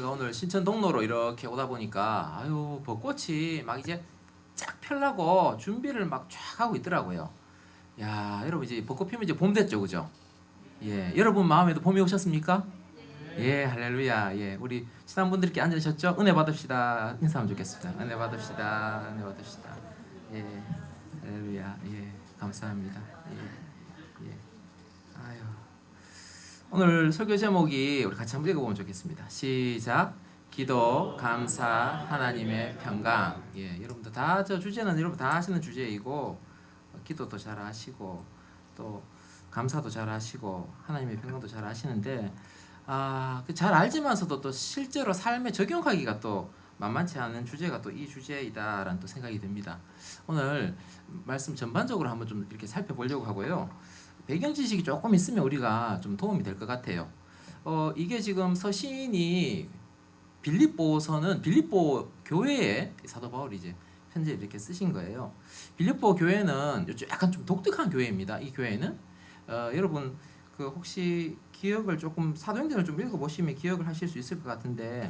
제가 오늘 신천 동로로 이렇게 오다 보니까 아유 벚꽃이 막 이제 쫙 펴려고 준비를 막 쫙 하고 있더라고요. 야 여러분 이제 벚꽃 피면 이제 봄 됐죠, 그죠? 예, 여러분 마음에도 봄이 오셨습니까? 예, 할렐루야. 예, 우리 친한 분들께 앉으셨죠? 은혜 받읍시다. 인사하면 좋겠습니다. 은혜 받읍시다. 은혜 받읍시다. 예, 할렐루야. 예, 감사합니다. 예, 예. 아유. 오늘 설교 제목이 우리 같이 한번 읽어보면 좋겠습니다. 시작. 기도, 감사, 하나님의 평강. 예, 여러분들 다 저 주제는 여러분 다 하시는 주제이고 기도도 잘 하시고 또 감사도 잘 하시고 하나님의 평강도 잘 하시는데 잘 알지만서도 또 실제로 삶에 적용하기가 또 만만치 않은 주제가 또 이 주제이다라는 또 생각이 듭니다. 오늘 말씀 전반적으로 한번 좀 이렇게 살펴보려고 하고요. 배경 지식이 조금 있으면 우리가 좀 도움이 될 것 같아요. 이게 지금 서신이 빌립보서는 빌립보 교회에 사도 바울이 이제 편지를 이렇게 쓰신 거예요. 빌립보 교회는 약간 좀 독특한 교회입니다. 이 교회는 여러분 그 혹시 기억을 조금 사도행전을 좀 읽어보시면 기억을 하실 수 있을 것 같은데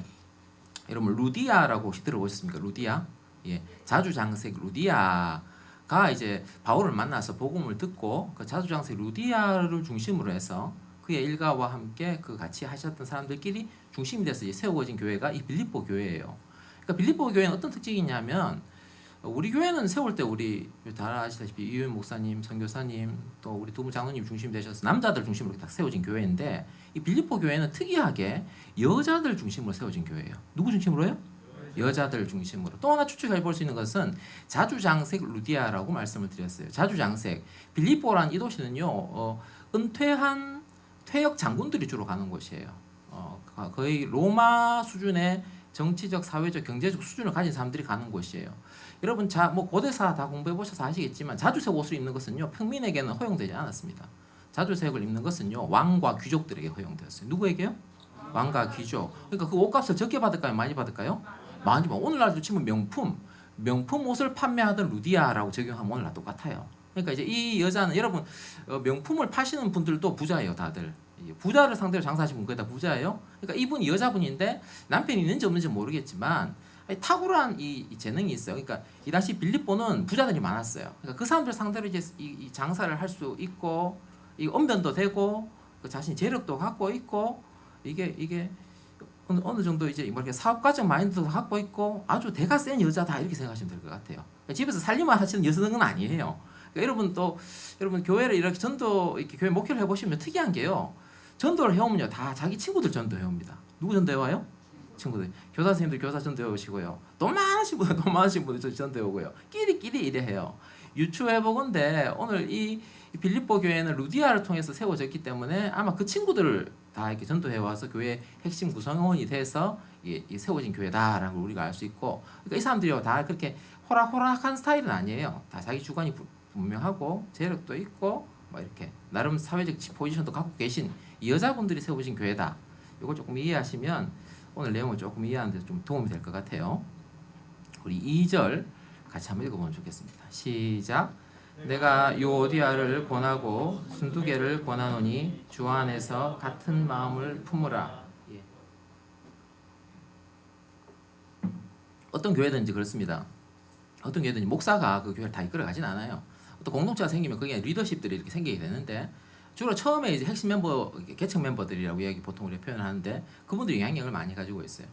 여러분 루디아라고 혹시 들어보셨습니까? 루디아? 예, 자주장색 루디아가 이제 바울을 만나서 복음을 듣고 그 자주장색 루디아를 중심으로 해서 그의 일가와 함께 그 같이 하셨던 사람들끼리 중심이 돼서 이제 세워진 교회가 이 빌립보 교회예요. 그러니까 빌립보 교회는 어떤 특징이 있냐면 우리 교회는 세울 때 우리 다 아시다시피 이윤 목사님, 선교사님 또 우리 두부 장로님 중심이 되셔서 남자들 중심으로 딱 세워진 교회인데 이 빌립보 교회는 특이하게 여자들 중심으로 세워진 교회예요. 누구 중심으로요? 여자들 중심으로. 또 하나 추측해 볼 수 있는 것은 자주장색 루디아라고 말씀을 드렸어요. 자주장색 빌립보라는 이 도시는요 은퇴한 퇴역 장군들이 주로 가는 곳이에요. 거의 로마 수준의 정치적, 사회적, 경제적 수준을 가진 사람들이 가는 곳이에요. 여러분 뭐 고대사 다 공부해 보셔서 아시겠지만 자주색 옷을 입는 것은요 평민에게는 허용되지 않았습니다. 자주색을 입는 것은요 왕과 귀족들에게 허용되었어요. 누구에게요? 왕과 귀족. 그러니까 그 옷값을 적게 받을까요? 많이 받을까요? 많이 받. 오늘날도 치면 명품 옷을 판매하던 루디아라고 적용하면 오늘날 똑같아요. 그러니까 이제 이 여자는 여러분 명품을 파시는 분들도 부자예요, 다들. 부자를 상대로 장사하시는 분 거의 다 부자예요. 그러니까 이분이 여자분인데 남편이 있는지 없는지 모르겠지만 탁월한 이 재능이 있어요. 그러니까 이 당시 빌립보는 부자들이 많았어요. 그러니까 그 사람들 상대로 이제 이 장사를 할 수 있고 이 언변도 되고 그 자신이 재력도 갖고 있고 이게 어느 정도 이제 이렇게 사업가적 마인드도 갖고 있고 아주 대가 센 여자다 이렇게 생각하시면 될 것 같아요. 그러니까 집에서 살림만 하시는 여성은 아니에요. 그러니까 여러분 교회를 이렇게 이렇게 교회 목회를 해보시면 특이한 게요. 전도를 해오면요 다 자기 친구들 전도해 옵니다. 누구 전도해 와요? 친구들. 교사 선생님들 교사 전도해 오시고요. 돈 많으신 분들 전도해 오고요. 끼리 이래 해요. 유추해보건대 오늘 이 빌립보 교회는 루디아를 통해서 세워졌기 때문에 아마 그 친구들을 다 이렇게 전도해 와서 교회 핵심 구성원이 돼서 이 세워진 교회다라는 걸 우리가 알 수 있고, 그러니까 이 사람들이 다 그렇게 호락호락한 스타일은 아니에요. 다 자기 주관이 분명하고 재력도 있고 뭐 이렇게 나름 사회적 포지션도 갖고 계신 이 여자분들이 세우신 교회다. 이걸 조금 이해하시면 오늘 내용을 조금 이해하는 데 좀 도움이 될 것 같아요. 우리 2절 같이 한번 읽어보면 좋겠습니다. 시작. 내가 요오디아를 권하고 순두개를 권하노니 주 안에서 같은 마음을 품으라. 예. 어떤 교회든지 그렇습니다. 어떤 교회든지 목사가 그 교회를 다 이끌어가진 않아요. 어떤 공동체가 생기면 거기에 리더십들이 이렇게 생기게 되는데 주로 처음에 이제 핵심 멤버, 계층 멤버들이라고 보통 우리가 표현하는데 그분들이 영향력을 많이 가지고 있어요.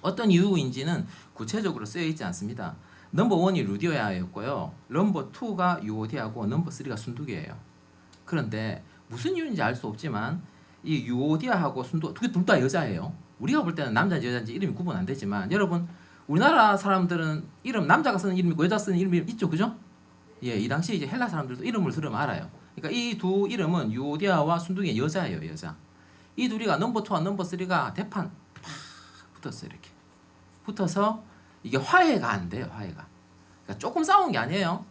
어떤 이유인지는 구체적으로 쓰여 있지 않습니다. 넘버 1이 루디아였고요. 넘버 2가 유오디아고 넘버 3가 순두개예요. 그런데 무슨 이유인지 알 수 없지만 이 유오디아하고 순두 둘 다 여자예요. 우리가 볼 때는 남자인지 여자인지 이름이 구분 안 되지만 여러분 우리나라 사람들은 이름 남자가 쓰는 이름이 있고 여자 쓰는 이름이 있죠, 그죠? 예, 이 당시 이제 헬라 사람들도 이름을 들으면 알아요. 그러니까 이 두 이름은 유오디아와 순두개 여자예요, 여자. 이 둘이가 넘버 2와 넘버 3가 대판 팍 붙었어요, 이렇게. 붙어서 이게 화해가 안 돼요, 화해가. 그러니까 조금 싸운 게 아니에요.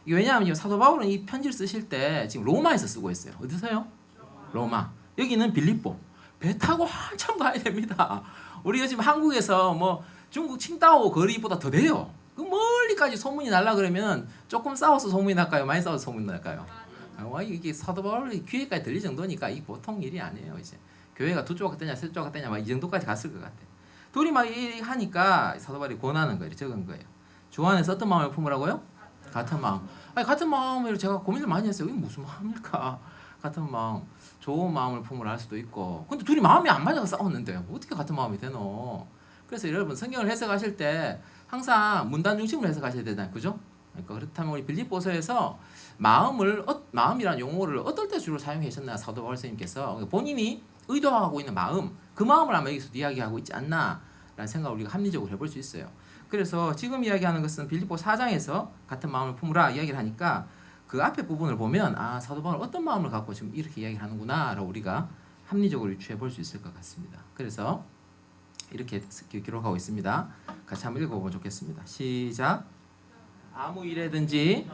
이게 왜냐하면 사도 바울은 이 편지를 쓰실 때 지금 로마에서 쓰고 있어요. 어디서요? 로마. 여기는 빌립보. 배 타고 한참 가야 됩니다. 우리가 지금 한국에서 뭐 중국 칭다오 거리보다 더 돼요. 그 멀리까지 소문이 날라 그러면 조금 싸워서 소문이 날까요? 많이 싸워서 소문이 날까요? 이게 사도 바울이 귀에까지 들릴 정도니까 이 보통 일이 아니에요. 이제 교회가 두 조각 되냐 세 조각 되냐 막 이 정도까지 갔을 것 같아요. 둘이 막 하니까 사도 바울이 권하는 거예요. 적은 거예요. 주 안에서 어떤 마음을 품으라고요? 같은 마음. 아니, 같은 마음을 제가 고민을 많이 했어요. 이게 무슨 마음일까? 같은 마음, 좋은 마음을 품으라 할 수도 있고. 근데 둘이 마음이 안 맞아서 싸웠는데 어떻게 같은 마음이 되노? 그래서 여러분 성경을 해석하실 때 항상 문단 중심으로 해석하셔야 되잖아요. 그죠? 그러니까 그렇다면 우리 빌립보서에서 마음이라는 용어를 어떨 때 주로 사용하셨나 사도 바울 선생님께서 본인이 의도하고 있는 마음, 그 마음을 아마 여기서 이야기하고 있지 않나라는 생각을 우리가 합리적으로 해볼 수 있어요. 그래서 지금 이야기하는 것은 빌립보 4장에서 같은 마음을 품으라 이야기를 하니까 그 앞에 부분을 보면 사도 바울 어떤 마음을 갖고 지금 이렇게 이야기를 하는구나 라고 우리가 합리적으로 유추해 볼 수 있을 것 같습니다. 그래서 이렇게 기록하고 있습니다. 같이 한번 읽어보면 좋겠습니다. 시작. 아무 일에든지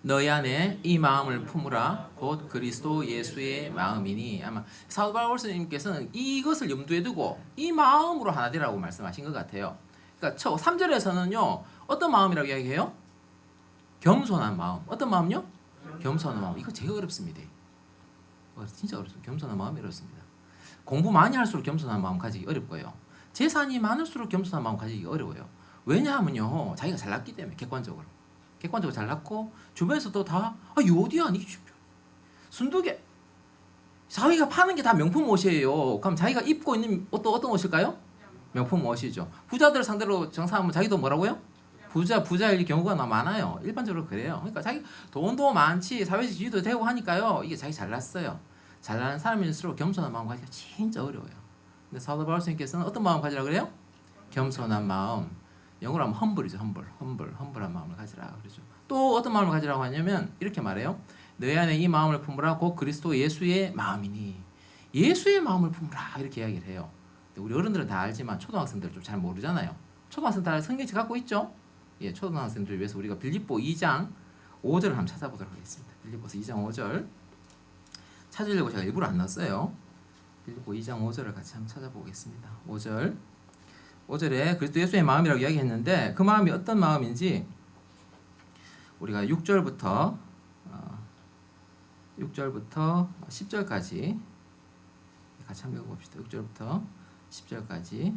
너희 안에 이 마음을 품으라 곧 그리스도 예수의 마음이니. 아마 사도 바울 스님께서는 이것을 염두에 두고 이 마음으로 하나 되라고 말씀하신 것 같아요. 그러니까 3절에서는요 어떤 마음이라고 이야기해요? 겸손한 마음. 어떤 마음요? 겸손한 마음. 이거 제일 어렵습니다. 진짜 어렵습니다. 겸손한 마음이 어렵습니다. 공부 많이 할수록 겸손한 마음 가지기 어렵고요. 재산이 많을수록 겸손한 마음 가지기 어려워요. 왜냐하면요 자기가 잘났기 때문에. 객관적으로 잘났고 주변에서도 다 이 어디야 니 순두개 자기가 파는 게 다 명품 옷이에요. 그럼 자기가 입고 있는 옷도 어떤 옷일까요? 명품 옷이죠. 부자들 상대로 정사하면 자기도 뭐라고요? 부자일 경우가 너무 많아요. 일반적으로 그래요. 그러니까 자기 돈도 많지 사회적 지위도 되고 하니까요. 이게 자기 잘났어요. 잘나는 사람일수록 겸손한 마음 가지기가 진짜 어려워요. 근데 사도 바울 선생님께서는 어떤 마음 가지라 그래요? 겸손한 마음. 영어로 하면 험블이죠. 험블한 마음을 가지라 그러죠. 또 어떤 마음을 가지라고 하냐면 이렇게 말해요. 너희 안에 이 마음을 품으라 곧 그리스도 예수의 마음이니. 예수의 마음을 품으라 이렇게 이야기를 해요. 우리 어른들은 다 알지만 초등학생들은 좀 잘 모르잖아요. 초등학생 다 성경책 갖고 있죠? 예, 초등학생들 위해서 우리가 빌립보 2장 5절을 한번 찾아보도록 하겠습니다. 빌립보서 2장 5절 찾으려고 제가 일부러 안 넣었어요. 빌립보 2장 5절을 같이 한번 찾아보겠습니다. 5절에 그리스도 예수의 마음이라고 이야기했는데 그 마음이 어떤 마음인지 우리가 6절부터 10절까지 같이 한번 읽어봅시다. 6절부터 10절까지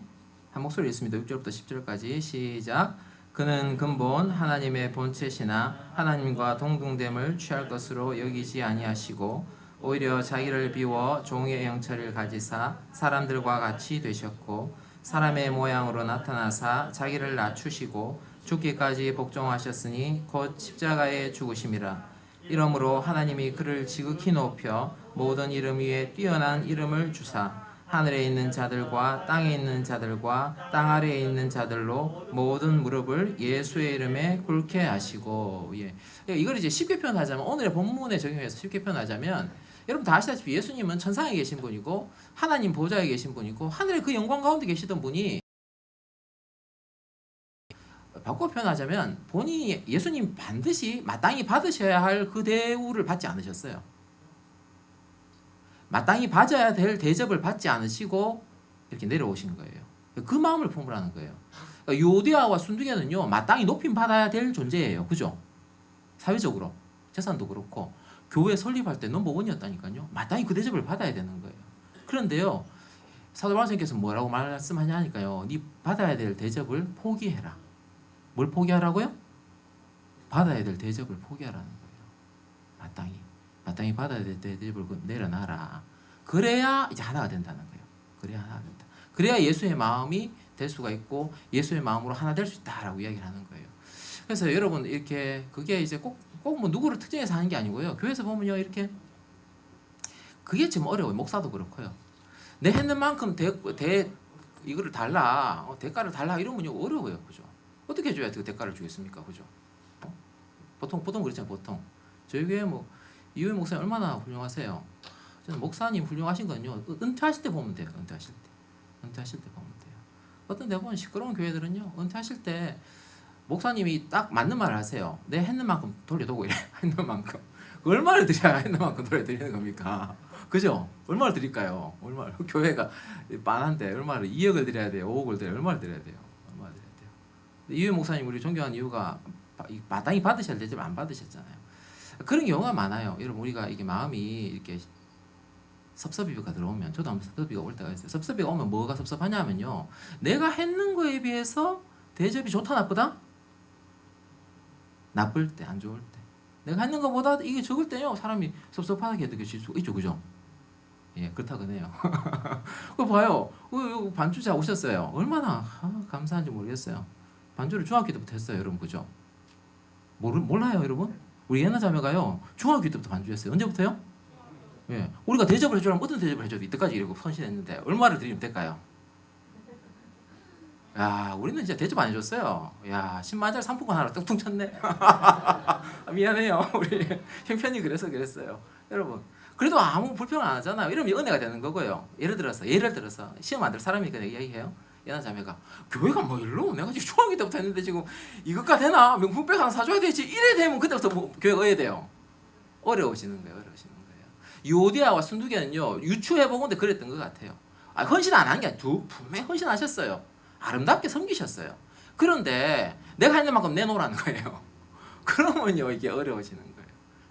한 목소리 있습니다. 6절부터 10절까지 시작. 그는 근본 하나님의 본체시나 하나님과 동등됨을 취할 것으로 여기지 아니하시고 오히려 자기를 비워 종의 형체를 가지사 사람들과 같이 되셨고 사람의 모양으로 나타나사 자기를 낮추시고 죽기까지 복종하셨으니 곧 십자가에 죽으심이라. 이러므로 하나님이 그를 지극히 높여 모든 이름 위에 뛰어난 이름을 주사 하늘에 있는 자들과 땅에 있는 자들과 땅 아래에 있는 자들로 모든 무릎을 예수의 이름에 꿇게 하시고. 이걸 이제 쉽게 표현하자면 오늘의 본문에 적용해서 쉽게 표현하자면 여러분 다 아시다시피 예수님은 천상에 계신 분이고 하나님 보좌에 계신 분이고 하늘의 그 영광 가운데 계시던 분이 바꿔 표현하자면 본인이 예수님 반드시 마땅히 받으셔야 할 그 대우를 받지 않으셨어요. 마땅히 받아야 될 대접을 받지 않으시고 이렇게 내려오신 거예요. 그 마음을 품으라는 거예요. 요디아와 순두개는요 마땅히 높임 받아야 될 존재예요. 그죠? 사회적으로 재산도 그렇고 교회 설립할 때 넘버원이었다니까요. 마땅히 그 대접을 받아야 되는 거예요. 그런데요 사도 바울 선생님께서 뭐라고 말씀하냐니까요. 네 받아야 될 대접을 포기해라. 뭘 포기하라고요? 받아야 될 대접을 포기하라는 거예요. 마땅히 받아야 될 대접을 내려놔라. 그래야 이제 하나가 된다는 거예요. 그래야 하나가 된다. 그래야 예수의 마음이 될 수가 있고 예수의 마음으로 하나 될 수 있다라고 이야기를 하는 거예요. 그래서 여러분 이렇게 그게 이제 꼭 뭐 누구를 특정해서 하는 게 아니고요. 교회에서 보면요 이렇게 그게 지금 어려워요. 목사도 그렇고요. 내 했는 만큼 이거를 달라, 대가를 달라 이러면요 어려워요. 그죠? 어떻게 해줘야 그 대가를 주겠습니까? 그죠? 보통 그렇잖아요. 보통 저희 교회 뭐 이후에 목사님 얼마나 훌륭하세요. 저는 목사님 훌륭하신 건요 은퇴하실 때 보면 돼요. 은퇴하실 때 보면 돼요. 어떤 데 보면 시끄러운 교회들은요 은퇴하실 때 목사님이 딱 맞는 말을 하세요. 내 했는 만큼 돌려두고 이래. 했는 만큼 얼마를 드려야 했는 만큼 돌려드리는 겁니까? 그죠? 얼마를 드릴까요? 교회가 빤한데 얼마를 2억을 드려야 돼요? 5억을 드려야 돼요? 얼마를 드려야 돼요? 이유혜 목사님 우리 존경하는 이유가 마땅히 받으셔야 될 대접을 안 받으셨잖아요. 그런 경우가 많아요. 여러분 우리가 이게 마음이 이렇게 섭섭이가 들어오면 저도 한번 섭섭이가 올 때가 있어요. 섭섭이가 오면 뭐가 섭섭하냐면요. 내가 했는 거에 비해서 대접이 좋다 나쁘다? 나쁠 때, 안 좋을 때. 내가 했는 것보다 이게 적을 때요. 사람이 섭섭하게 느껴질 수 있죠. 그죠? 예, 그렇다고네요. 그거 봐요. 반주자 오셨어요. 얼마나 감사한지 모르겠어요. 반주를 중학교 때부터 했어요. 여러분 그죠? 몰라요 여러분? 우리 옛날 자매가요. 중학교 때부터 반주했어요. 언제부터요? 예, 우리가 대접을 해주라면 어떤 대접을 해줘도 이때까지 이러고 헌신했는데 얼마를 드리면 될까요? 야, 우리는 진짜 대접 안 해줬어요. 야, 10만짜리 상품권 하나 뚝뚝 쳤네. 미안해요. 우리 형편이 그랬어요. 여러분, 그래도 아무 불평을 안 하잖아요. 이러면 은혜가 되는 거고요. 예를 들어서 시험 안 될 사람이니까 내가 이야기해요. 옛날 자매가 교회가 뭐 일로 내가 지금 중학교 때부터 했는데 지금 이것까 되나? 명품백 하나 사줘야 되지. 이래 되면 그때부터 뭐 교회가 어야 돼요. 어려우시는 거예요. 유오디아와 순두개는요 유추해보건데 그랬던 것 같아요. 헌신 안 한 게 아니라 분명히 헌신하셨어요. 아름답게 섬기셨어요. 그런데 내가 하는 만큼 내놓으라는 거예요. 그러면요 이게 어려워지는 거예요.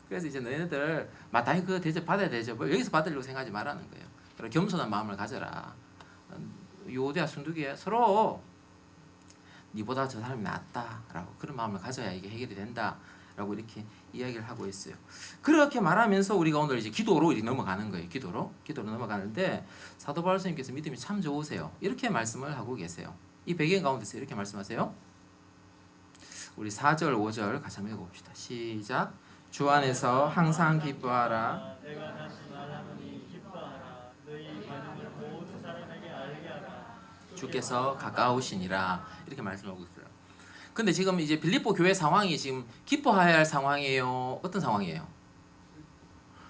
그래서 이제 너희들 마땅히 그 대접 받아야 대접을 여기서 받으려고 생각하지 말라는 거예요. 그리고 겸손한 마음을 가져라. 유오디아 순두개 서로 니보다 저 사람이 낫다라고 그런 마음을 가져야 이게 해결이 된다. 라고 이렇게 이야기를 하고 있어요. 그렇게 말하면서 우리가 오늘 이제 기도로 이렇게 넘어가는 거예요. 기도로 넘어가는데 사도 바울 선생님께서 믿음이 참 좋으세요. 이렇게 말씀을 하고 계세요. 이 배경 가운데서 이렇게 말씀하세요. 우리 4절 5절 같이 한번 읽어봅시다. 시작. 주 안에서 항상 기뻐하라. 내가 다시 말하노니 기뻐하라. 너희 관용을 모든 사람에게 알게 하라. 주께서 가까우시니라. 이렇게 말씀하고 있어요. 근데 지금 이제 빌립보 교회 상황이 지금 기뻐해야 할 상황이에요? 어떤 상황이에요?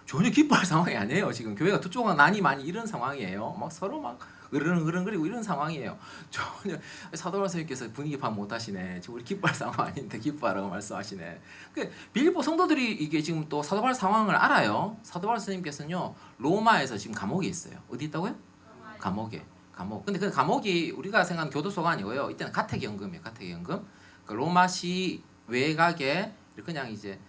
전혀 기뻐할 상황이 아니에요. 지금 교회가 두 쪽은 난이 많이 이런 상황이에요. 막 서로 막 으르렁으르렁거리고 이런 상황이에요. 전혀 사도 바울 선생님께서 분위기 파악 못하시네. 지금 우리 기뻐할 상황 아닌데 기뻐하라고 말씀하시네. 그 빌립보 성도들이 이게 지금 또 사도 바울 상황을 알아요. 사도 바울 선생님께서는요 로마에서 지금 감옥에 있어요. 어디 있다고요? 감옥에. 근데 그 감옥이 우리가 생각하는 교도소가 아니고요. 이때는 가택연금이에요. 가택연금. 로마시 외곽에 그냥 이제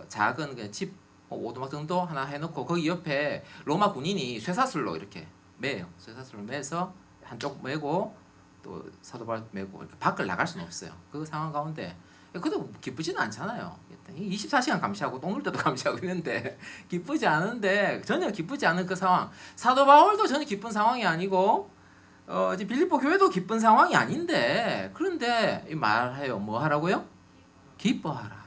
작은 그냥 집 오두막 정도 하나 해놓고 거기 옆에 로마 군인이 쇠사슬로 이렇게 매요. 쇠사슬로 매서 한쪽 매고 또 사도 바울 매고 이렇게 밖을 나갈 수는 없어요. 그 상황 가운데 그래도 기쁘지는 않잖아요. 24시간 감시하고 똥 눌 때도 감시하고 있는데 기쁘지 않은데 전혀 기쁘지 않은 그 상황. 사도 바울도 전혀 기쁜 상황이 아니고 이제 빌립보 교회도 기쁜 상황이 아닌데 그런데 이 말해요. 뭐 하라고요? 기뻐하라.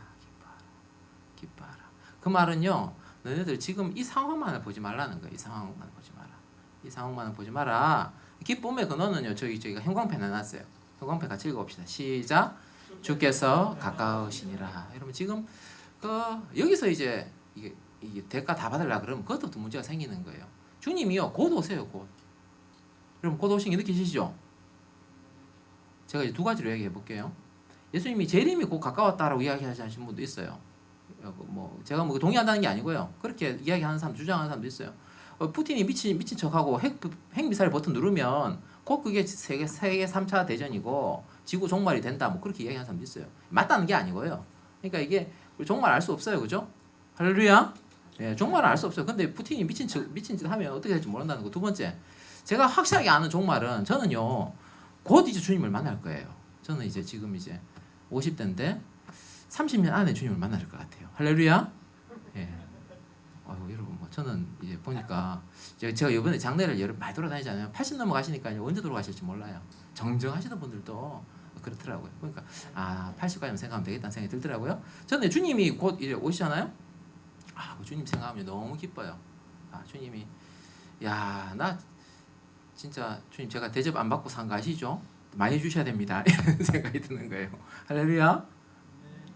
그 말은요. 너희들 지금 이 상황만을 보지 말라는 거예요. 이 상황만을 보지 마라. 기쁨의 근원은요. 저희가 형광펜 해놨어요. 형광펜 같이 읽어봅시다. 시작. 주께서 가까우시니라. 여러분 지금 여기서 이제 이게 대가 다 받으려고 그러면 그것도 문제가 생기는 거예요. 주님이요. 곧 오세요. 곧. 여러분 곧 오신 게 느끼시죠? 제가 이제 두 가지로 얘기해 볼게요. 예수님이 재림이 곧 가까웠다라고 이야기하시는 분도 있어요. 뭐 제가 뭐 동의한다는 게 아니고요. 그렇게 이야기하는 사람, 주장하는 사람도 있어요. 푸틴이 미친 척하고 핵미사일 버튼 누르면 곧 그게 세계 3차 대전이고 지구 종말이 된다. 뭐 그렇게 이야기하는 사람도 있어요. 맞다는 게 아니고요. 그러니까 이게 종말 알 수 없어요, 그죠? 할렐루야. 예, 종말을 알 수 없어요. 근데 푸틴이 미친 짓 하면 어떻게 될지 모른다는 거. 두 번째. 제가 확실하게 아는 종말은 저는요 곧 이제 주님을 만날 거예요. 저는 이제 지금 이제 50대인데 30년 안에 주님을 만날 것 같아요. 할렐루야. 예. 여러분 뭐 저는 이제 보니까 제가 이번에 장례를 여러 많이 돌아다니잖아요. 80 넘어가시니까 언제 돌아가실지 몰라요. 정정하시는 분들도 그렇더라고요. 그러니까 80까지만 생각하면 되겠다는 생각이 들더라고요. 저는 주님이 곧 이제 오시잖아요. 그 주님 생각하면 너무 기뻐요. 주님이 나 진짜 주님 제가 대접 안 받고 산 거 아시죠? 많이 주셔야 됩니다. 이런 생각이 드는 거예요. 할렐루야.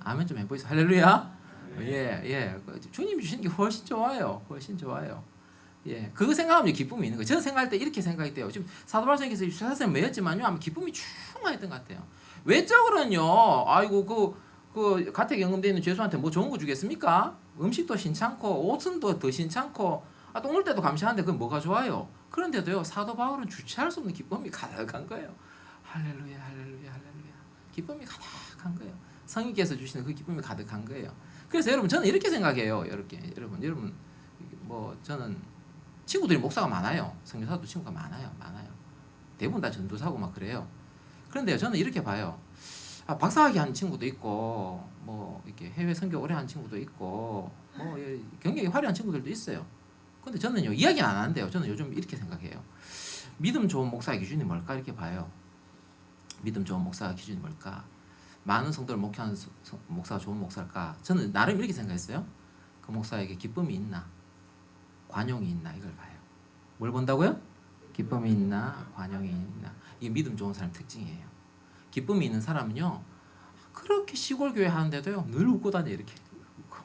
아멘 좀 해보세요. 할렐루야. 예. 주님 주시는 게 훨씬 좋아요. 예. 그거 생각하면 기쁨이 있는 거예요. 저는 생각할 때 이렇게 생각이 돼요. 지금 사도 바울 선생님께서 사사는 매였지만요. 아마 기쁨이 충만했던 것 같아요. 외적으로는요. 아이고 그 가택연금돼 있는 죄수한테 뭐 좋은 거 주겠습니까? 음식도 신찮고 옷은 더 신찮고 똥 올 때도 감시하는데 그건 뭐가 좋아요? 그런데도요. 사도 바울은 주체할 수 없는 기쁨이 가득한 거예요. 할렐루야. 기쁨이 가득한 거예요. 성령께서 주시는 그 기쁨이 가득한 거예요. 그래서 여러분 저는 이렇게 생각해요. 이렇게 여러분 뭐 저는 친구들이 목사가 많아요. 선교사도 친구가 많아요. 대부분 다 전도사고 막 그래요. 그런데 저는 이렇게 봐요. 박사학위 한 친구도 있고 뭐 이렇게 해외 선교 오래 한 친구도 있고 뭐 경력이 화려한 친구들도 있어요. 근데 저는요 이야기는 안 하는데요. 저는 요즘 이렇게 생각해요. 믿음 좋은 목사의 기준이 뭘까 이렇게 봐요. 믿음 좋은 목사의 기준이 뭘까? 많은 성도를 목회하는 목사가 좋은 목사일까? 저는 나름 이렇게 생각했어요. 그 목사에게 기쁨이 있나? 관용이 있나? 이걸 봐요. 뭘 본다고요? 기쁨이 있나? 관용이 있나? 이게 믿음 좋은 사람 특징이에요. 기쁨이 있는 사람은요 그렇게 시골 교회 하는데도요 늘 웃고 다녀. 이렇게 웃고.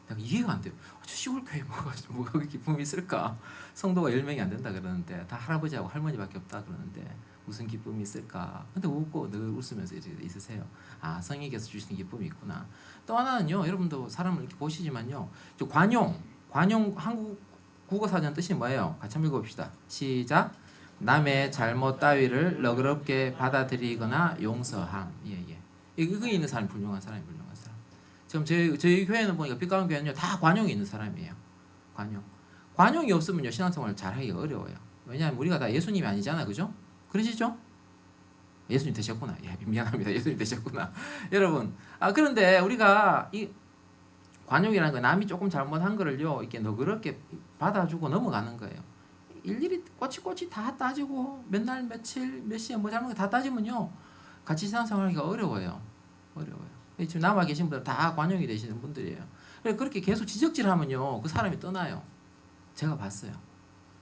내가 이해가 안 돼요. 저 시골 교회 뭐가 기쁨이 있을까? 성도가 10명이 안 된다 그러는데 다 할아버지하고 할머니밖에 없다 그러는데 무슨 기쁨이 있을까? 근데 웃고 늘 웃으면서 있으세요. 아, 성령께서 주시는 기쁨이 있구나. 또 하나는요, 여러분도 사람을 이렇게 보시지만요, 저 관용 한국 국어사전 뜻이 뭐예요? 같이 한번 읽어봅시다. 시작. 남의 잘못 따위를 너그럽게 받아들이거나 용서함. 예. 이거 있는 사람이 훌륭한 사람. 지금 저희 교회는 보니까 빛가운 교회는요 다 관용이 있는 사람이에요. 관용이 없으면요 신앙생활을 잘하기가 어려워요. 왜냐하면 우리가 다 예수님이 아니잖아, 그죠? 그러시죠? 예수님 되셨구나. 예, 미안합니다. 예수님 되셨구나. 여러분, 그런데 우리가 이 관용이라는 거 남이 조금 잘못한 거를요 이렇게 너그럽게 받아주고 넘어가는 거예요. 일일이 꼬치꼬치 다 따지고 몇 날 며칠 몇 시에 뭐 잘못한 거 다 따지면요 같이 신앙생활하기가 어려워요. 지금 남아 계신 분들 다 관용이 되시는 분들이에요. 그렇게 계속 지적질하면요 그 사람이 떠나요. 제가 봤어요.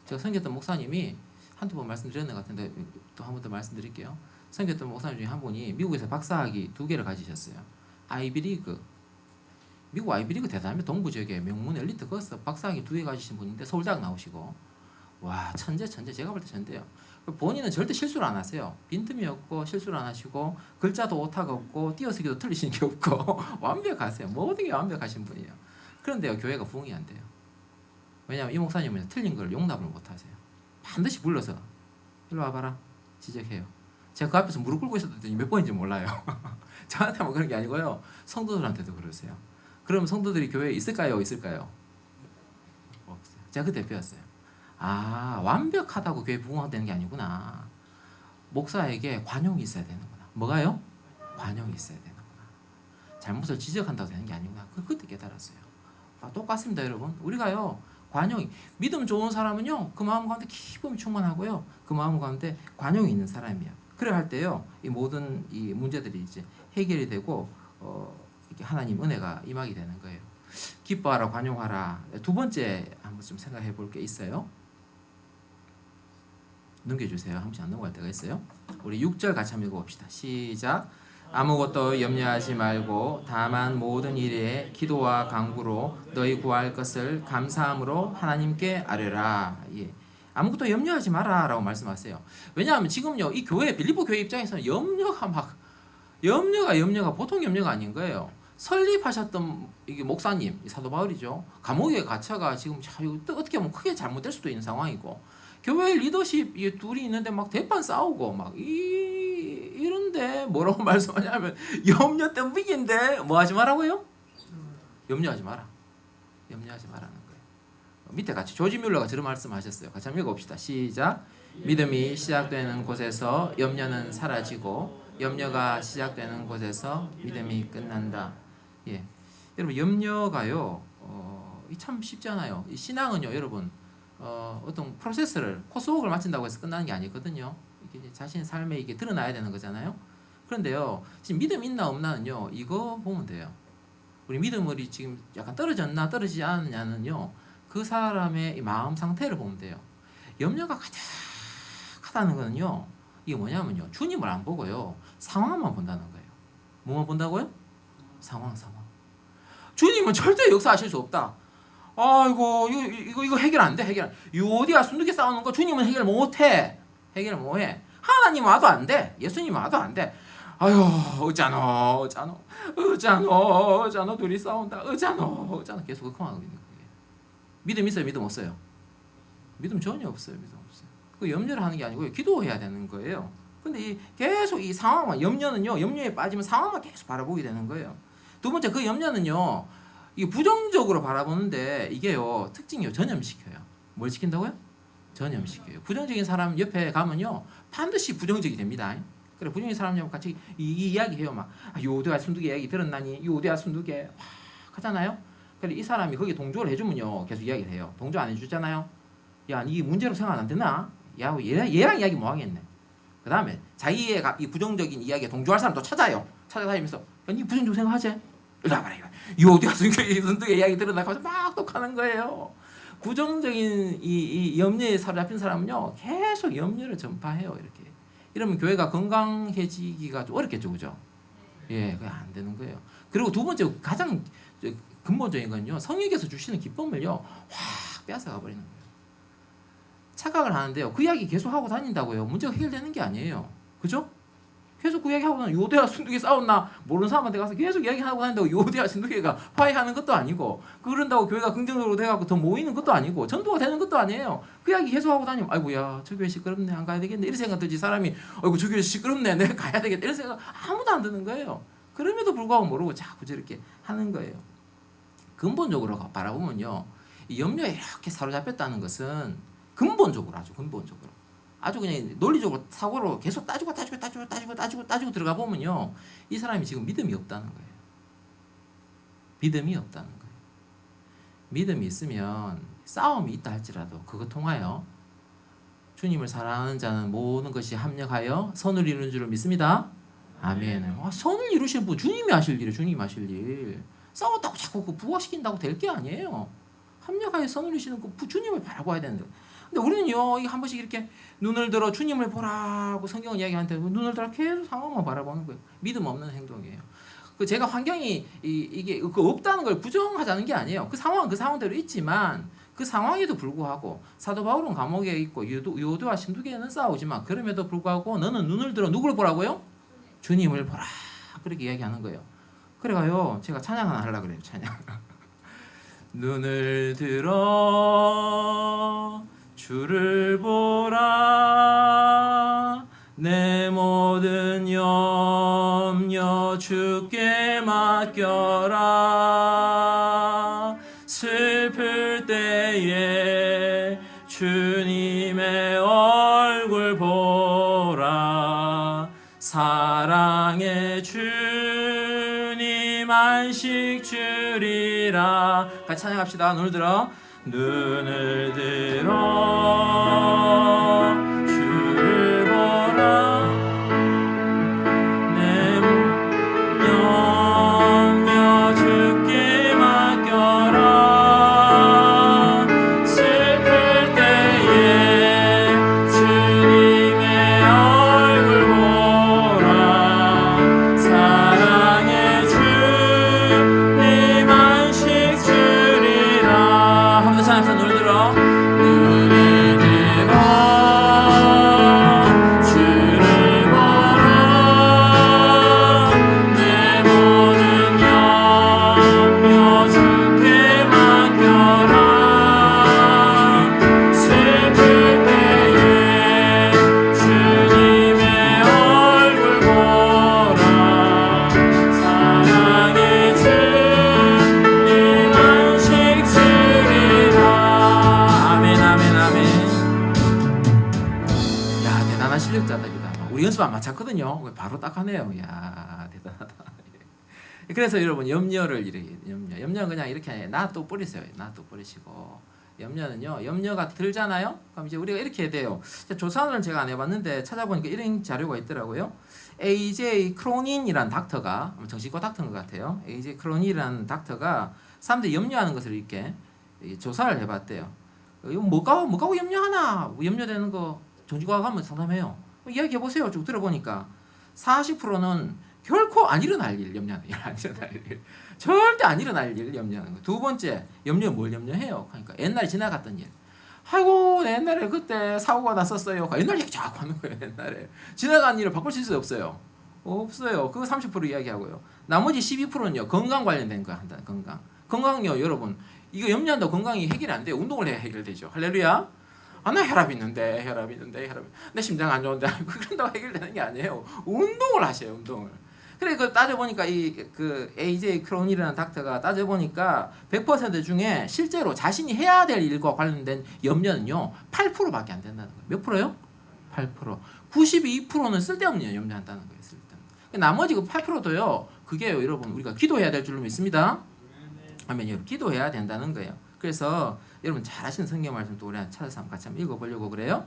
제가 섬겼던 목사님이 한두 번 말씀드렸는 것 같은데 또 한 번 더 말씀드릴게요. 섬겼던 목사님 중에 한 분이 미국에서 박사학위 2개를 가지셨어요. 아이비리그. 미국 아이비리그 대단하면 동부 지역에 명문 엘리트 거기서 박사학위 2개 가지신 분인데 서울대학 나오시고 와 천재 제가 볼 때 천재요. 본인은 절대 실수를 안 하세요. 빈틈이 없고 실수를 안 하시고 글자도 오타가 없고 띄어쓰기도 틀리신 게 없고 완벽하세요. 모든 게 완벽하신 분이에요. 그런데요 교회가 부흥이 안 돼요. 왜냐하면 이 목사님은 틀린 걸 용납을 못 하세요. 반드시 불러서 일로 와봐라 지적해요. 제가 그 앞에서 무릎 꿇고 있었더니 몇 번인지 몰라요. 저한테만 그런 게 아니고요 성도들한테도 그러세요. 그럼 성도들이 교회에 있을까요? 없어요. 제가 그때 배웠어요. 완벽하다고 교회 부흥되는 게 아니구나. 목사에게 관용이 있어야 되는구나. 뭐가요? 관용이 있어야 되는구나. 잘못을 지적한다고 되는 게 아니구나. 그때 깨달았어요. 똑같습니다, 여러분. 우리가요 관용이 믿음 좋은 사람은요 그 마음 가운데 기쁨이 충만하고요 그 마음 가운데 관용이 있는 사람이에요. 그래 할 때요 이 모든 이 문제들이 이제 해결이 되고 이렇게 하나님 은혜가 임하게 되는 거예요. 기뻐하라, 관용하라. 두 번째 한번 좀 생각해 볼 게 있어요. 넘겨주세요. 한 번씩 안 넘어갈 때가 있어요. 우리 6절 같이 한번 읽어봅시다. 시작. 아무것도 염려하지 말고 다만 모든 일에 기도와 간구로 너희 구할 것을 감사함으로 하나님께 아뢰라. 예. 아무것도 염려하지 마라 라고 말씀하세요. 왜냐하면 지금요 이 교회 빌립보 교회 입장에서는 염려가 보통 염려가 아닌 거예요. 설립하셨던 이게 목사님 사도 바울이죠. 감옥에 갇혀가 지금 어떻게 보면 크게 잘못될 수도 있는 상황이고 교회 리더십 둘이 있는데 막 대판 싸우고 막 이런데 뭐라고 말씀하냐면 염려 덤비기인데 뭐 하지 말라고요? 염려하지 마라는 거예요. 밑에 같이 조지 뮬러가 저런 말씀하셨어요. 같이 한번 읽어봅시다. 시작. 믿음이 시작되는 곳에서 염려는 사라지고 염려가 시작되는 곳에서 믿음이 끝난다. 예, 여러분 염려가요 참 쉽지 않아요. 신앙은요 여러분 어떤 프로세스를 코스웍을 마친다고 해서 끝나는 게 아니거든요. 이게 자신의 삶에 이게 드러나야 되는 거잖아요. 그런데요 지금 믿음 있나 없나는요 이거 보면 돼요. 우리 믿음이 지금 약간 떨어졌나 떨어지지 않느냐는요 그 사람의 마음 상태를 보면 돼요. 염려가 가득하다는 거는요 이게 뭐냐면요 주님을 안 보고요 상황만 본다는 거예요. 뭐만 본다고요? 상황. 주님은 절대 역사하실 수 없다. 아이고 이거 해결 안 돼. 해결. 유오디아 순두개 싸우는 거 주님은 해결 못해. 하나님 와도 안 돼. 예수님 와도 안 돼. 아유 어쩌노 둘이 싸운다. 어쩌노 계속 걱정하고 있는 거예요. 믿음 있어요? 믿음 없어요? 믿음 전혀 없어요. 그 염려를 하는 게 아니고요 기도해야 되는 거예요. 근데 계속 이 상황만 염려에 빠지면 상황만 계속 바라보게 되는 거예요. 두 번째 그 염려는요 이게 부정적으로 바라보는데 이게요 특징이요 전염시켜요. 뭘 시킨다고요? 전염시켜요. 부정적인 사람 옆에 가면요 반드시 부정적이 됩니다. 그래 부정적인 사람하고 같이 이 이야기해요. 막 요대와 순두개 이야기 들었나니? 요대와 순두개 막 하잖아요. 그래 이 사람이 거기에 동조를 해주면요 계속 이야기를 해요. 동조 안 해주잖아요. 야 이게 문제로 생각 안 되나? 야 얘랑 이야기 뭐 하겠네. 그 다음에 자기의 이 부정적인 이야기에 동조할 사람 또 찾아다니면서 야 니 부정적 생각하지? 이리 와봐라 이거. 요대와 순두개 이야기 들었나? 하면서 막 똑하는 거예요. 부정적인 이 염려에 사로잡힌 사람은요 계속 염려를 전파해요. 이렇게 이러면 교회가 건강해지기가 좀 어렵겠죠, 그죠? 예, 그게 안 되는 거예요. 그리고 두 번째 가장 근본적인 건요 성령께서 주시는 기쁨을요 확 빼앗아가 버리는 거예요. 착각을 하는데요 그 이야기 계속 하고 다닌다고요 문제가 해결되는 게 아니에요, 그죠? 계속 그 이야기 하고 다니면 요대와 순두개 싸웠나 모르는 사람한테 가서 계속 이야기하고 다닌다고 요대와 순두개가 화해하는 것도 아니고 그런다고 교회가 긍정적으로 돼갖고 더 모이는 것도 아니고 전도가 되는 것도 아니에요. 그 이야기 계속 하고 다니면 아이고야 저 교회 시끄럽네 안 가야 되겠네 이런 생각 들지. 사람이 아이고 저 교회 시끄럽네 내가 가야 되겠다 이런 생각 아무도 안 드는 거예요. 그럼에도 불구하고 모르고 자꾸 저렇게 하는 거예요. 근본적으로 바라보면요 이 염려에 이렇게 사로잡혔다는 것은 근본적으로 아주 근본적으로 아주 그냥 논리적으로 사고로 계속 따지고 들어가 보면요 이 사람이 지금 믿음이 없다는 거예요. 믿음이 없다는 거예요. 믿음이 있으면 싸움이 있다 할지라도 그거 통하여 주님을 사랑하는 자는 모든 것이 합력하여 선을 이루는 줄을 믿습니다. 아멘. 선을 이루시는 분 주님이 하실 일이에요. 주님이 하실 일. 싸웠다고 자꾸 그 부화시킨다고 될 게 아니에요. 합력하여 선을 이루시는 그 주님을 바라봐야 되는데 근데 우리는요 이게 한 번씩 이렇게 눈을 들어 주님을 보라고 성경은 이야기하는데 눈을 들어 계속 상황만 바라보는 거예요. 믿음 없는 행동이에요. 그 제가 환경이 이게 그 없다는 걸 부정하자는 게 아니에요. 그 상황은 그 상황대로 있지만 그 상황에도 불구하고 사도 바울은 감옥에 있고 요도와 신두개는 싸우지만 그럼에도 불구하고 너는 눈을 들어 누구를 보라고요? 주님을 보라 그렇게 이야기하는 거예요. 그래가요 제가 찬양 하나 하려고 그래요. 찬양. 눈을 들어 주를 보라 내 모든 염려 주께 맡겨라 슬플 때에 주님의 얼굴 보라 사랑의 주님 안식 주리라. 같이 찬양합시다. 눈을 들어 눈을 들어 주를 보라 내 염려 주께 맡겨라 슬플 때에 주님의 얼굴 보라 사랑의 주님 안식 주리라. 한번 더 찬양합시다. 눈을 들어 눈을 들어 주를 보라 내 모든 염려 주께 맡겨라 슬플 때에 주님의 얼굴 보라 사랑의 주님 안식 주리라. 아멘 아멘 아멘. 야 대단한 실력자다 이거다. 우리 연습 안 마쳤거든요. 바로 딱 하네요. 야 대단하다. 그래서 여러분 염려를 이렇게 염려는 그냥 이렇게 놔둬 버리세요. 놔둬 버리시고 염려는요 염려가 들잖아요. 그럼 이제 우리가 이렇게 해야 돼요. 조사를 제가 안 해봤는데 찾아보니까 이런 자료가 있더라고요. AJ 크로닌이라는 닥터가 정신과 닥터인 것 같아요. AJ 크로닌이라는 닥터가 사람들이 염려하는 것을 이렇게 조사를 해봤대요. 이거 뭐가고 염려하나? 염려되는 거 정신과 가면 상담해요. 이야기해 보세요. 쭉 들어보니까 40%는 결코 안 일어날 일 염려하는 안 일어날 일 절대 안 일어날 일 염려하는 거. 두 번째 염려 뭘 염려해요? 그러니까 옛날에 지나갔던 일. 아이고 내 옛날에 그때 사고가 났었어요. 옛날 얘기 자꾸 하는 거예요. 옛날에 지나간 일을 바꿀 수 없어요. 없어요. 그거 30% 이야기하고요. 나머지 12%는요 건강 관련된 거 한다. 건강요 여러분 이거 염려한다고 건강이 해결이 안 돼요. 운동을 해야 해결되죠. 할렐루야. 아, 나 혈압 있는데 내 심장 안 좋은데 그런다고 해결되는 게 아니에요. 운동을 하셔요. 운동을. 그래 그 따져보니까 그 AJ 크로닐이라는 닥터가 따져보니까 100% 중에 실제로 자신이 해야 될 일과 관련된 염려는요 8%밖에 안 된다는 거예요. 몇 프로요? 8%. 92%는 쓸데없는 염려한다는 거예요. 쓸데없는. 나머지 그 8%도요. 그게요 여러분 우리가 기도해야 될 줄로 믿습니다. 아멘요. 기도해야 된다는 거예요. 그래서 여러분 잘 아시는 성경 말씀도 우리 찾아서 한번 같이 한번 읽어보려고 그래요.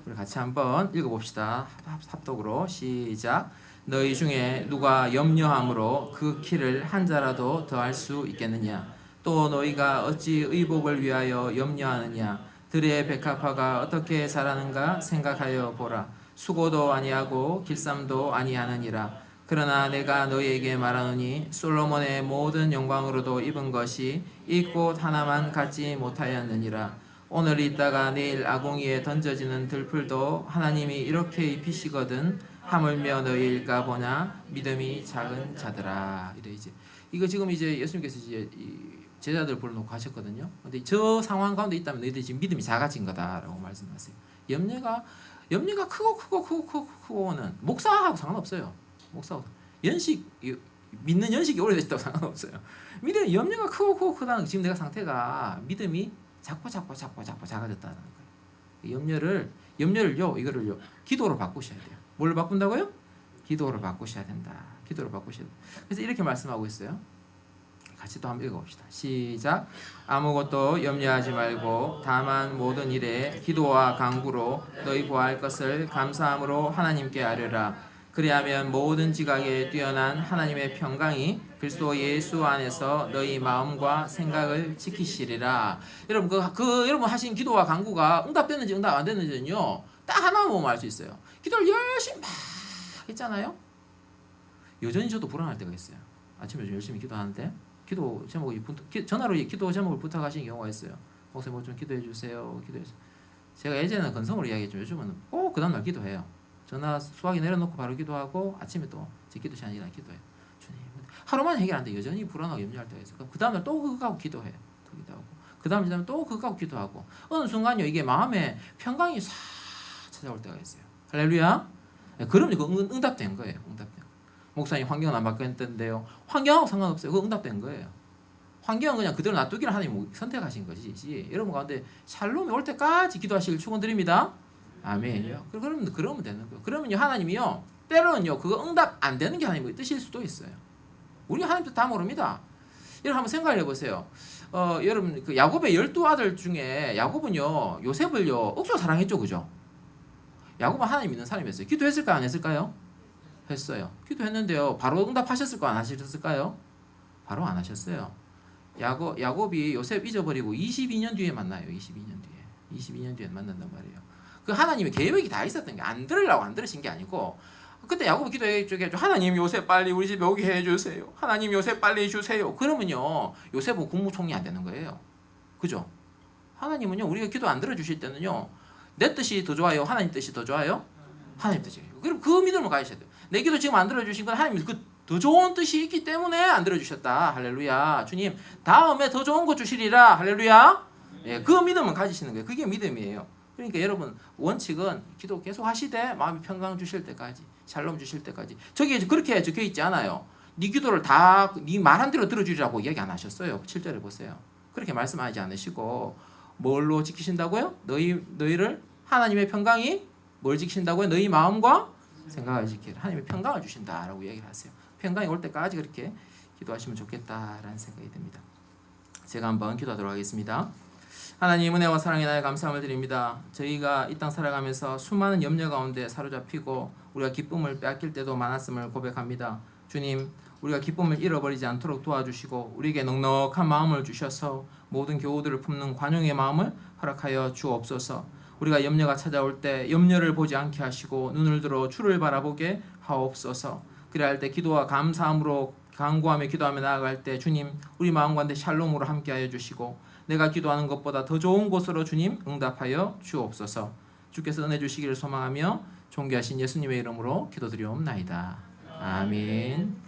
우리 같이 한번 읽어봅시다. 합독으로 시작. 너희 중에 누가 염려함으로 그 키를 한 자라도 더할 수 있겠느냐? 또 너희가 어찌 의복을 위하여 염려하느냐? 들의 백합화가 어떻게 자라는가 생각하여 보라. 수고도 아니하고 길쌈도 아니하느니라. 그러나 내가 너희에게 말하노니 솔로몬의 모든 영광으로도 입은 것이 이 꽃 하나만 갖지 못하였느니라. 오늘 있다가 내일 아궁이에 던져지는 들풀도 하나님이 이렇게 입히시거든. 하물며 너희일까 보냐 믿음이 작은 자들아. 이래 이제 이거 지금 이제 예수님께서 이제 제자들 불러놓고 하셨거든요. 근데 저 상황 가운데 있다면 너희들이 지금 믿음이 작아진 거다라고 말씀하세요. 염려가 크고는 목사하고 상관없어요. 목사 연식 믿는 연식이 오래됐다고 상관없어요. 믿음 염려가 크다는 지금 내가 상태가 믿음이 자꾸 작아졌다는 거예요. 염려를요 이거를요 기도로 바꾸셔야 돼요. 뭘 바꾼다고요? 기도로 바꾸셔야 된다. 기도로 바꾸셔야 된다. 그래서 이렇게 말씀하고 있어요. 같이 또 한번 읽어봅시다. 시작. 아무것도 염려하지 말고 다만 모든 일에 기도와 간구로 너희 구할 것을 감사함으로 하나님께 아뢰라. 그리하면 모든 지각에 뛰어난 하나님의 평강이 그리스도 예수 안에서 너희 마음과 생각을 지키시리라. 여러분 여러분 하신 기도와 간구가 응답됐는지 응답 안 됐는지는요 딱 하나만 보면 알 수 있어요. 기도를 열심히 막 했잖아요. 여전히 저도 불안할 때가 있어요. 아침에 좀 열심히 기도하는데 기도 제목이 전화로 기도 제목을 부탁하신 경우가 있어요. 목사님 뭐 좀 기도해 주세요. 제가 예전에는 건성으로 이야기했죠. 요즘은 꼭 그 다음날 기도해요. 전화 수화기 내려놓고 바로 기도하고 아침에 또 제 기도 시간이라 기도해요. 주님 하루만 해결 안 돼. 여전히 불안하고 염려할 때가 있어요. 그 다음날 또 그거 하고 기도해요. 또 기도하고 그 다음 지나면 또 그거 하고 기도하고 어느 순간요 이게 마음에 평강이 싹 찾아올 때가 있어요. 할렐루야. 그러면 그 응답된 거예요. 응답된 거. 목사님 환경은 안 바뀌었는데요. 환경하고 상관없어요. 그거 응답된 거예요. 환경은 그냥 그대로 놔두기를 하나님 선택하신 것이지. 여러분 가운데 샬롬이 올 때까지 기도하시길 축원드립니다. 아멘요. 그러면 되는 거예요. 그러면요 하나님이요 때로는요 그거 응답 안 되는 게 하나님의 뜻일 수도 있어요. 우리 하나님 뜻 다 모릅니다. 여러분 한번 생각해 보세요. 여러분 그 야곱의 12아들 중에 야곱은요 요셉을요 억수로 사랑했죠, 그죠? 야곱은 하나님 믿는 사람이었어요. 기도했을까요, 안 했을까요? 했어요. 기도했는데요 바로 응답하셨을까요, 안 하셨을까요? 바로 안 하셨어요. 야곱이 요셉 잊어버리고 22년 뒤에 만나요. 22년 뒤에 만난단 말이에요. 그 하나님의 계획이 다 있었던 게 안 들으려고 안 들으신 게 아니고 그때 야곱이 기도해주게 하나님 요셉 빨리 우리 집에 오게 해주세요. 하나님 요셉 빨리 주세요. 그러면요 요셉은 국무총리 안 되는 거예요. 그죠? 하나님은요 우리가 기도 안 들어주실 때는요 내 뜻이 더 좋아요? 하나님 뜻이 더 좋아요? 하나님 뜻이에요. 그럼 그 믿음을 가지셔야 돼요. 내 기도 지금 안 들어주신 건 하나님 더 좋은 뜻이 있기 때문에 안 들어주셨다. 할렐루야. 주님 다음에 더 좋은 거 주시리라. 할렐루야. 예, 그 믿음을 가지시는 거예요. 그게 믿음이에요. 그러니까 여러분 원칙은 기도 계속 하시되 마음이 평강 주실 때까지 샬롬 주실 때까지. 저기 그렇게 적혀 있지 않아요. 네 기도를 다 네 말한 대로 들어주리라고 이야기 안 하셨어요. 7절에 보세요. 그렇게 말씀하지 않으시고 뭘로 지키신다고요? 너희를 하나님의 평강이 뭘 지키신다고요? 너희 마음과 생각을 지키라. 하나님의 평강을 주신다라고 이야기를 하세요. 평강이 올 때까지 그렇게 기도하시면 좋겠다라는 생각이 듭니다. 제가 한번 기도하도록 하겠습니다. 하나님 은혜와 사랑에 나의 감사함을 드립니다. 저희가 이 땅 살아가면서 수많은 염려 가운데 사로잡히고 우리가 기쁨을 빼앗길 때도 많았음을 고백합니다. 주님, 우리가 기쁨을 잃어버리지 않도록 도와주시고 우리에게 넉넉한 마음을 주셔서 모든 교우들을 품는 관용의 마음을 허락하여 주옵소서. 우리가 염려가 찾아올 때 염려를 보지 않게 하시고 눈을 들어 주를 바라보게 하옵소서. 그래야 할 때 기도와 감사함으로 간구하며 기도하며 나아갈 때 주님 우리 마음 가운데 샬롬으로 함께하여 주시고 내가 기도하는 것보다 더 좋은 곳으로 주님 응답하여 주옵소서. 주께서 은혜 주시기를 소망하며 존귀하신 예수님의 이름으로 기도드리옵나이다. 아멘.